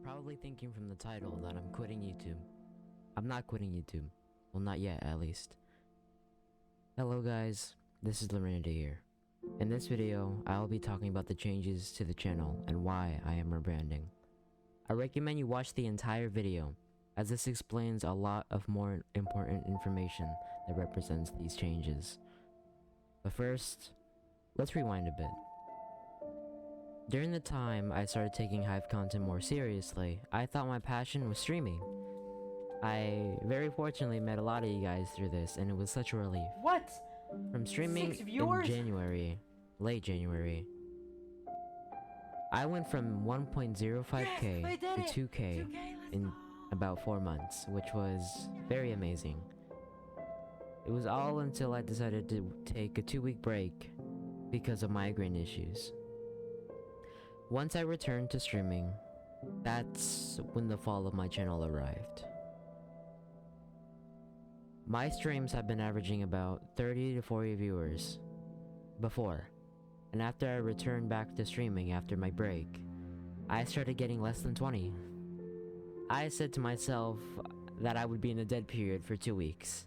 probably thinking from the title that I'm quitting YouTube. I'm not quitting YouTube. Well, not yet, at least. Hello guys, this is Lorinda here. In this video, I will be talking about the changes to the channel and why I am rebranding. I recommend you watch the entire video, as this explains a lot of more important information that represents these changes. But first, let's rewind a bit. During the time I started taking Hive content more seriously, I thought my passion was streaming. I very fortunately met a lot of you guys through this, and it was such a relief. What? From streaming 6 viewers? in late January, I went from 1.05k to 2k in about 4 months, which was very amazing. It was all until I decided to take a 2-week break because of migraine issues. Once I returned to streaming, that's when the fall of my channel arrived. My streams have been averaging about 30 to 40 viewers before, and after I returned back to streaming after my break, I started getting less than 20. I said to myself that I would be in a dead period for 2 weeks.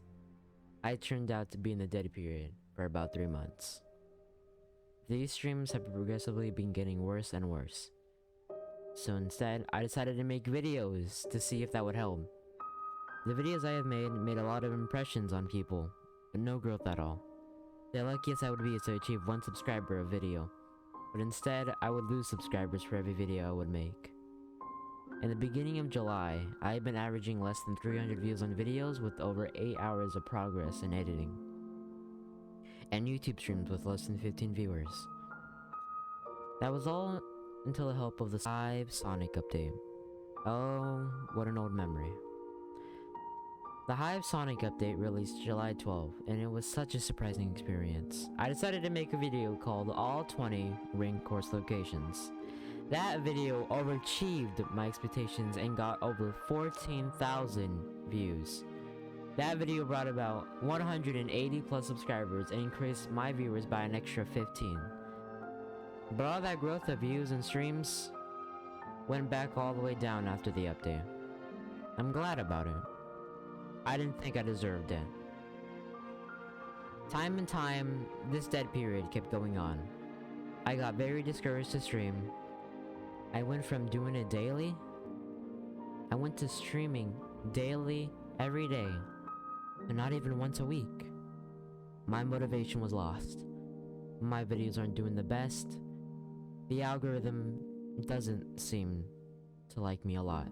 I turned out to be in the dead period for about 3 months. These streams have progressively been getting worse and worse. So instead, I decided to make videos to see if that would help. The videos I have made a lot of impressions on people, but no growth at all. The luckiest I would be is to achieve 1 subscriber a video, but instead, I would lose subscribers for every video I would make. In the beginning of July, I had been averaging less than 300 views on videos with over 8 hours of progress in editing, and YouTube streams with less than 15 viewers. That was all until the help of the Hive Sonic update. Oh, what an old memory. The Hive Sonic update released July 12, and it was such a surprising experience. I decided to make a video called All 20 Ring Course Locations. That video overachieved my expectations and got over 14,000 views. That video brought about 180 plus subscribers and increased my viewers by an extra 15. But all that growth of views and streams went back all the way down after the update. I'm glad about it. I didn't think I deserved it. Time and time, this dead period kept going on. I got very discouraged to stream. I went from doing it daily, I went to streaming daily, every day, and not even once a week. My motivation was lost. My videos aren't doing the best. The algorithm doesn't seem to like me a lot.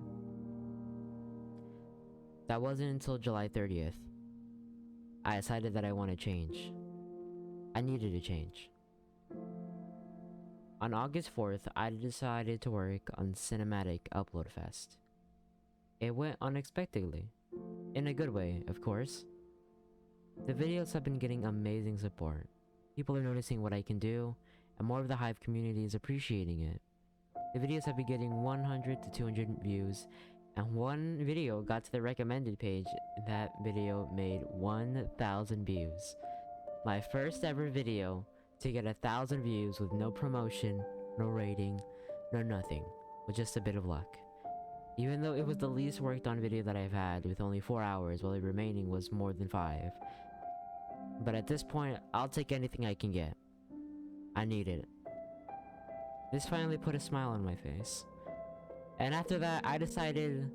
That wasn't until July 30th. I decided that I want to change. I needed to change. On August 4th, I decided to work on Cinematic Upload Fest. It went unexpectedly. In a good way, of course. The videos have been getting amazing support. People are noticing what I can do, and more of the Hive community is appreciating it. The videos have been getting 100 to 200 views, and one video got to the recommended page. That video made 1,000 views. My first ever video to get 1,000 views with no promotion, no rating, no nothing, with just a bit of luck. Even though it was the least worked on video that I've had, with only 4 hours, while the remaining was more than 5. But at this point, I'll take anything I can get. I need it. This finally put a smile on my face. And after that, I decided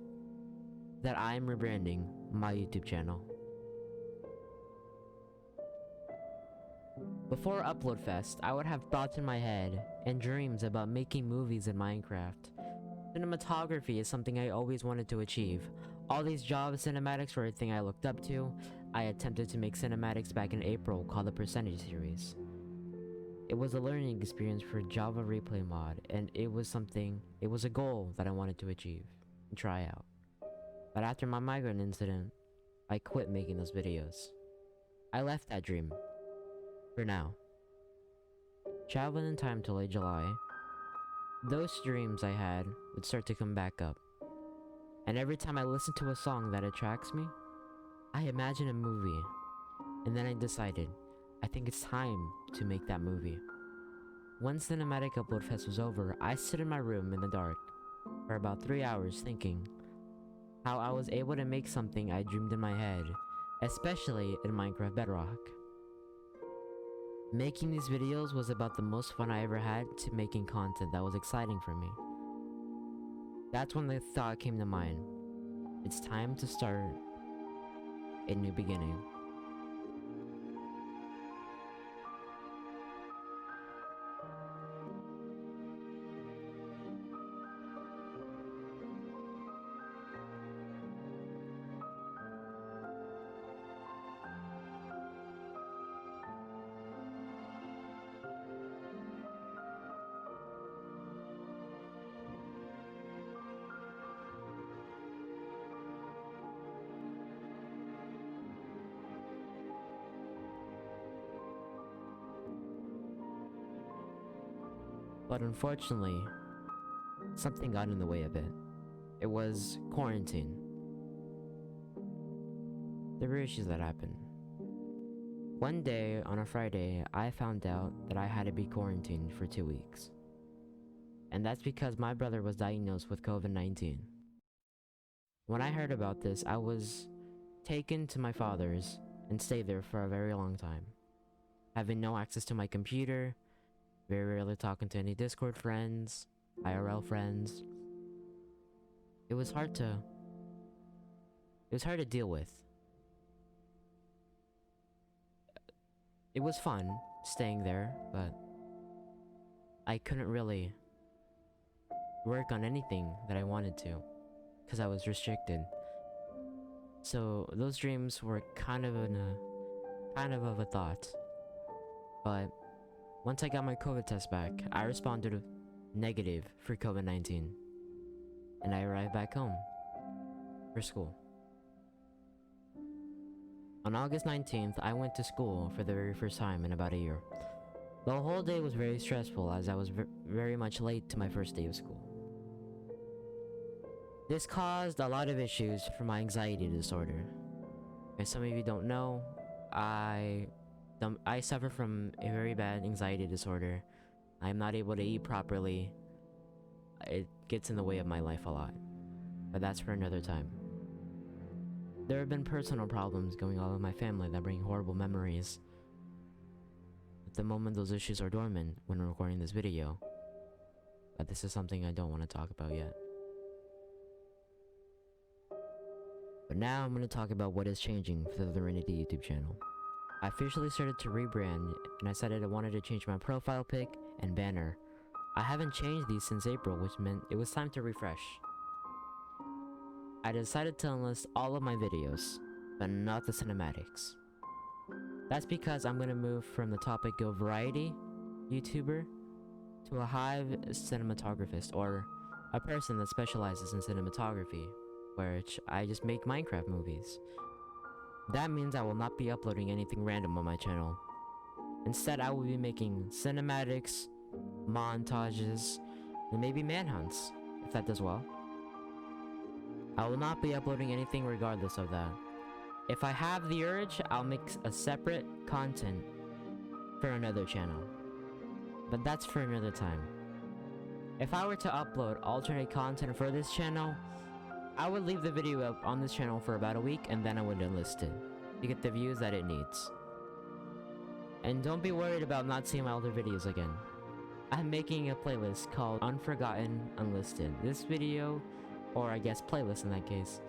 that I'm rebranding my YouTube channel. Before Upload Fest, I would have thoughts in my head and dreams about making movies in Minecraft. Cinematography is something I always wanted to achieve. All these Java cinematics were a thing I looked up to. I attempted to make cinematics back in April called the Percentage Series. It was a learning experience for Java Replay mod, and it was a goal that I wanted to achieve and try out. But after my migraine incident, I quit making those videos. I left that dream. For now. Traveling in time to late July, those dreams I had would start to come back up. And every time I listen to a song that attracts me, I imagine a movie. And then I decided, I think it's time to make that movie. Once Cinematic Upload Fest was over, I stood in my room in the dark for about 3 hours thinking how I was able to make something I dreamed in my head, especially in Minecraft Bedrock. Making these videos was about the most fun I ever had to making content that was exciting for me. That's when the thought came to mind. It's time to start a new beginning. But unfortunately, something got in the way of it. It was quarantine. There were issues that happened. One day, on a Friday, I found out that I had to be quarantined for 2 weeks. And that's because my brother was diagnosed with COVID-19. When I heard about this, I was taken to my father's and stayed there for a very long time. Having no access to my computer, very rarely talking to any Discord friends, IRL friends. It was hard to deal with. It was fun staying there, but I couldn't really work on anything that I wanted to because I was restricted. So those dreams were kind of a thought. But once I got my COVID test back, I responded negative for COVID-19. And I arrived back home for school. On August 19th, I went to school for the very first time in about a year. The whole day was very stressful as I was very much late to my first day of school. This caused a lot of issues for my anxiety disorder. As some of you don't know, I suffer from a very bad anxiety disorder. I'm not able to eat properly. It gets in the way of my life a lot. But that's for another time. There have been personal problems going on with my family that bring horrible memories. At the moment, those issues are dormant when recording this video. But this is something I don't want to talk about yet. But now I'm going to talk about what is changing for the Serenity YouTube channel. I officially started to rebrand, and I said I wanted to change my profile pic and banner. I haven't changed these since April, which meant it was time to refresh. I decided to enlist all of my videos, but not the cinematics. That's because I'm gonna move from the topic of variety YouTuber to a Hive cinematographist, or a person that specializes in cinematography, which I just make Minecraft movies. That means I will not be uploading anything random on my channel. Instead, I will be making cinematics, montages, and maybe manhunts, if that does well. I will not be uploading anything regardless of that. If I have the urge, I'll make a separate content for another channel. But that's for another time. If I were to upload alternate content for this channel, I would leave the video up on this channel for about a week and then I would enlist it to get the views that it needs. And don't be worried about not seeing my older videos again. I'm making a playlist called Unforgotten Unlisted. This video, or I guess playlist in that case,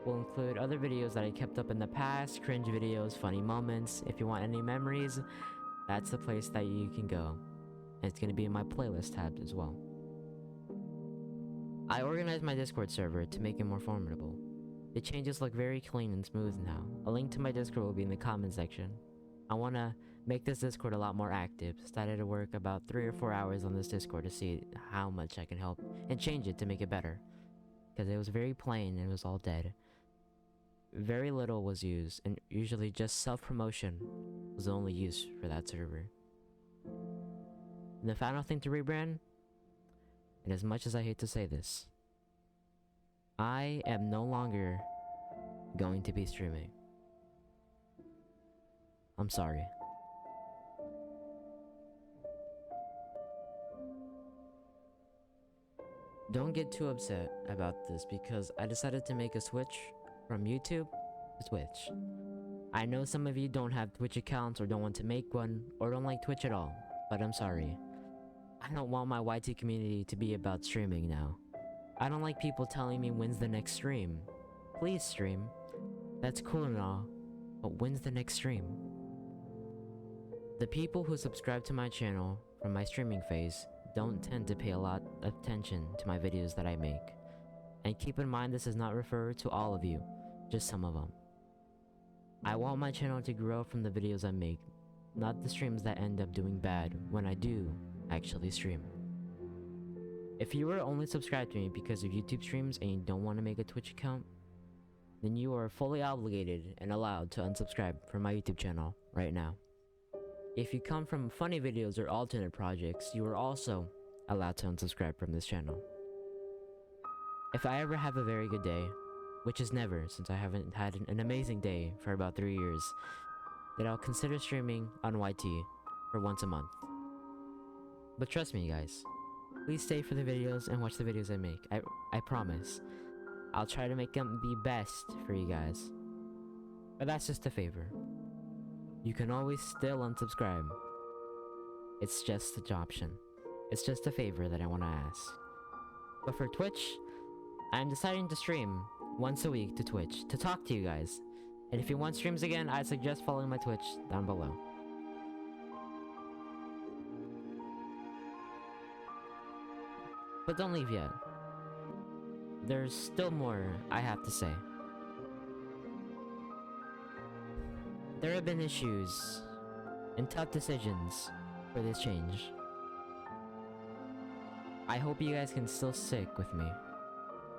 will include other videos that I kept up in the past, cringe videos, funny moments. If you want any memories, that's the place that you can go. And it's going to be in my playlist tab as well. I organized my Discord server to make it more formidable. The changes look very clean and smooth now. A link to my Discord will be in the comment section. I want to make this Discord a lot more active. Started to work about 3 or 4 hours on this Discord to see how much I can help and change it to make it better. Because it was very plain and it was all dead. Very little was used, and usually just self-promotion was the only use for that server. And the final thing to rebrand, and as much as I hate to say this, I am no longer going to be streaming. I'm sorry. Don't get too upset about this because I decided to make a switch from YouTube to Twitch. I know some of you don't have Twitch accounts or don't want to make one or don't like Twitch at all, but I'm sorry. I don't want my YT community to be about streaming now. I don't like people telling me when's the next stream. Please stream. That's cool and all, but when's the next stream? The people who subscribe to my channel from my streaming phase don't tend to pay a lot of attention to my videos that I make. And keep in mind this does not refer to all of you, just some of them. I want my channel to grow from the videos I make, not the streams that end up doing bad when I do actually stream. If you are only subscribed to me because of YouTube streams and you don't want to make a Twitch account, then you are fully obligated and allowed to unsubscribe from my YouTube channel right now. If you come from funny videos or alternate projects, you are also allowed to unsubscribe from this channel. If I ever have a very good day, which is never since I haven't had an amazing day for about 3 years, then I'll consider streaming on YT for once a month. But trust me guys, please stay for the videos and watch the videos I make. I promise. I'll try to make them the best for you guys. But that's just a favor. You can always still unsubscribe. It's just an option. It's just a favor that I want to ask. But for Twitch, I'm deciding to stream once a week to Twitch to talk to you guys. And if you want streams again, I suggest following my Twitch down below. But don't leave yet. There's still more I have to say. There have been issues and tough decisions for this change. I hope you guys can still stick with me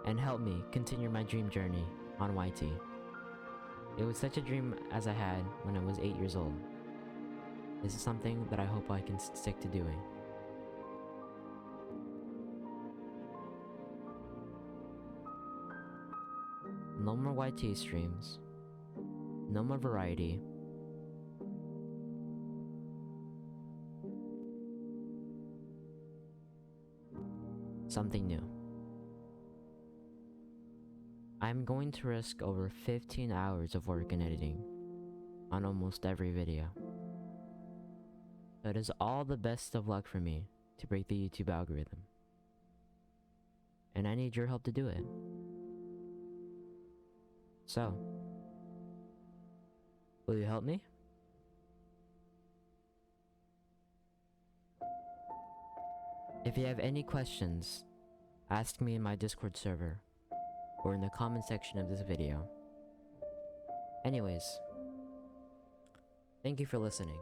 and help me continue my dream journey on YT. It was such a dream as I had when I was 8 years old. This is something that I hope I can stick to doing. No more YT streams. No more variety. Something new. I'm going to risk over 15 hours of work and editing on almost every video. It is all the best of luck for me to break the YouTube algorithm. And I need your help to do it. So, will you help me? If you have any questions, ask me in my Discord server or in the comment section of this video. Anyways, thank you for listening.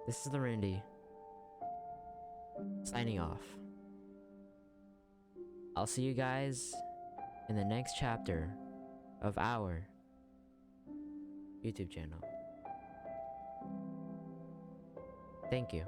This is the Randy, signing off. I'll see you guys in the next chapter of our YouTube channel. Thank you.